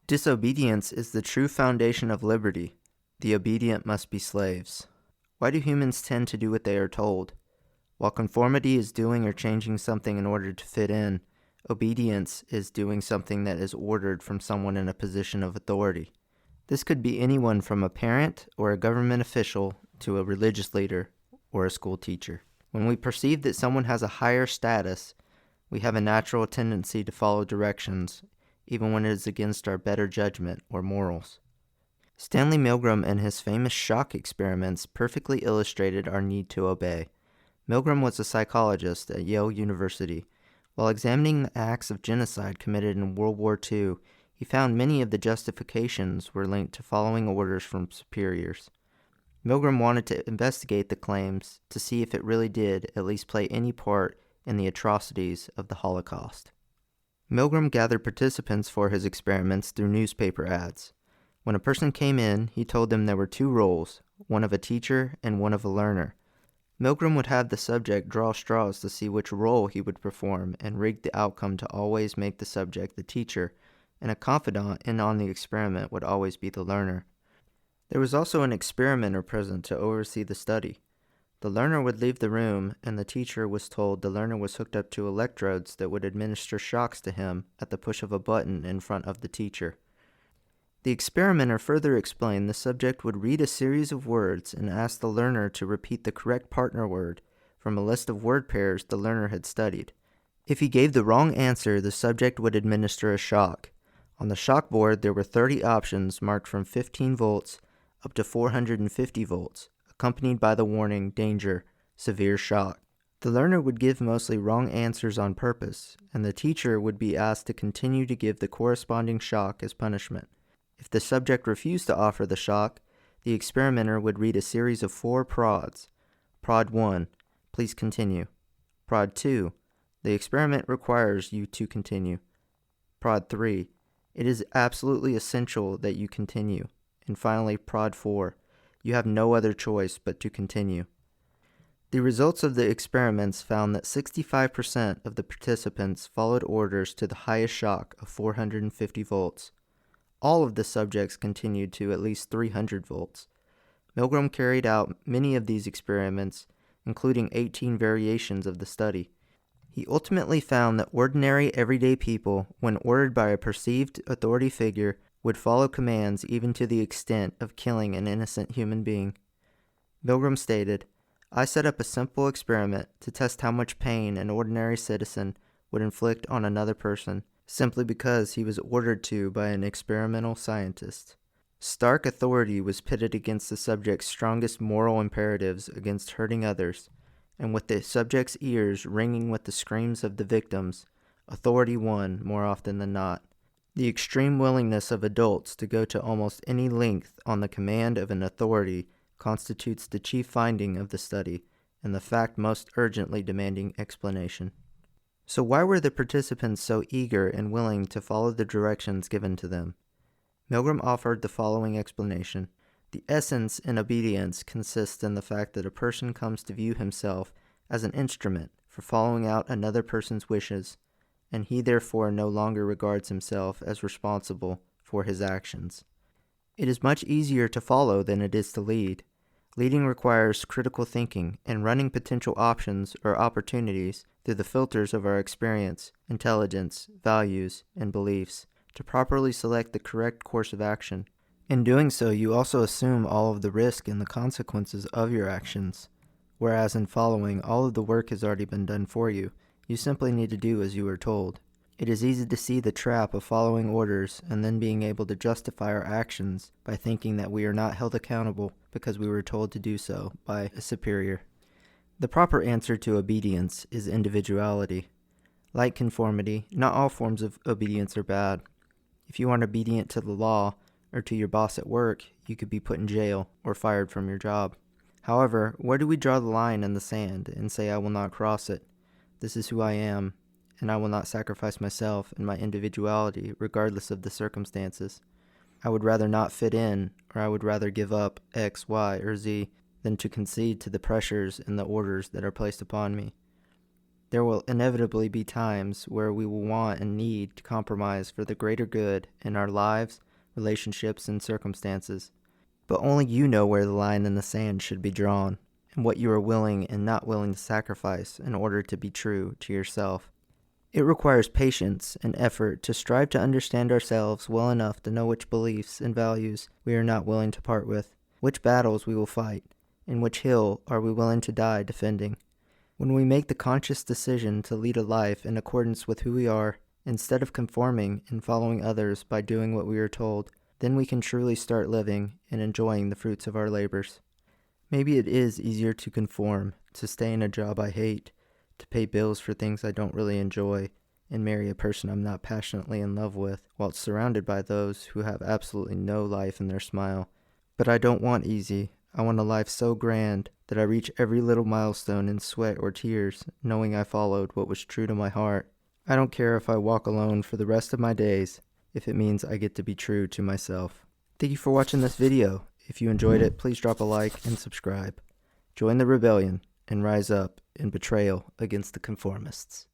Disobedience is the true foundation of liberty. The obedient must be slaves. Why do humans tend to do what they are told? While conformity is doing or changing something in order to fit in, obedience is doing something that is ordered from someone in a position of authority. This could be anyone from a parent or a government official to a religious leader or a school teacher. When we perceive that someone has a higher status, we have a natural tendency to follow directions, even when it is against our better judgment or morals. Stanley Milgram and his famous shock experiments perfectly illustrated our need to obey. Milgram was a psychologist at Yale University. While examining the acts of genocide committed in World War II, he found many of the justifications were linked to following orders from superiors. Milgram wanted to investigate the claims to see if it really did at least play any part in the atrocities of the Holocaust. Milgram gathered participants for his experiments through newspaper ads. When a person came in, he told them there were two roles, one of a teacher and one of a learner. Milgram would have the subject draw straws to see which role he would perform and rig the outcome to always make the subject the teacher, and a confidant in on the experiment would always be the learner. There was also an experimenter present to oversee the study. The learner would leave the room, and the teacher was told the learner was hooked up to electrodes that would administer shocks to him at the push of a button in front of the teacher. The experimenter further explained the subject would read a series of words and ask the learner to repeat the correct partner word from a list of word pairs the learner had studied. If he gave the wrong answer, the subject would administer a shock. On the shock board, there were 30 options marked from 15 volts up to 450 volts, accompanied by the warning, danger, severe shock. The learner would give mostly wrong answers on purpose, and the teacher would be asked to continue to give the corresponding shock as punishment. If the subject refused to offer the shock, the experimenter would read a series of 4 prods. Prod 1, please continue. Prod 2, the experiment requires you to continue. Prod 3, it is absolutely essential that you continue. And finally, Prod 4, you have no other choice but to continue. The results of the experiments found that 65% of the participants followed orders to the highest shock of 450 volts. All of the subjects continued to at least 300 volts. Milgram carried out many of these experiments, including 18 variations of the study. He ultimately found that ordinary, everyday people, when ordered by a perceived authority figure, would follow commands even to the extent of killing an innocent human being. Milgram stated, "I set up a simple experiment to test how much pain an ordinary citizen would inflict on another person, simply because he was ordered to by an experimental scientist." Stark authority was pitted against the subject's strongest moral imperatives against hurting others, and with the subject's ears ringing with the screams of the victims, authority won more often than not. The extreme willingness of adults to go to almost any length on the command of an authority constitutes the chief finding of the study, and the fact most urgently demanding explanation. So why were the participants so eager and willing to follow the directions given to them? Milgram offered the following explanation. The essence in obedience consists in the fact that a person comes to view himself as an instrument for following out another person's wishes, and he therefore no longer regards himself as responsible for his actions. It is much easier to follow than it is to lead. Leading requires critical thinking and running potential options or opportunities through the filters of our experience, intelligence, values, and beliefs to properly select the correct course of action. In doing so, you also assume all of the risk and the consequences of your actions, whereas in following, all of the work has already been done for you. You simply need to do as you are told. It is easy to see the trap of following orders and then being able to justify our actions by thinking that we are not held accountable because we were told to do so by a superior. The proper answer to obedience is individuality. Like conformity, not all forms of obedience are bad. If you aren't obedient to the law or to your boss at work, you could be put in jail or fired from your job. However, where do we draw the line in the sand and say, I will not cross it? This is who I am, and I will not sacrifice myself and my individuality regardless of the circumstances. I would rather not fit in, or I would rather give up X, Y, or Z than to concede to the pressures and the orders that are placed upon me. There will inevitably be times where we will want and need to compromise for the greater good in our lives, relationships, and circumstances. But only you know where the line in the sand should be drawn, and what you are willing and not willing to sacrifice in order to be true to yourself. It requires patience and effort to strive to understand ourselves well enough to know which beliefs and values we are not willing to part with, which battles we will fight, and which hill are we willing to die defending. When we make the conscious decision to lead a life in accordance with who we are, instead of conforming and following others by doing what we are told, then we can truly start living and enjoying the fruits of our labors. Maybe it is easier to conform, to stay in a job I hate, to pay bills for things I don't really enjoy, and marry a person I'm not passionately in love with, while surrounded by those who have absolutely no life in their smile. But I don't want easy. I want a life so grand that I reach every little milestone in sweat or tears, knowing I followed what was true to my heart. I don't care if I walk alone for the rest of my days, if it means I get to be true to myself. Thank you for watching this video. If you enjoyed it, please drop a like and subscribe. Join the rebellion and rise up in betrayal against the conformists.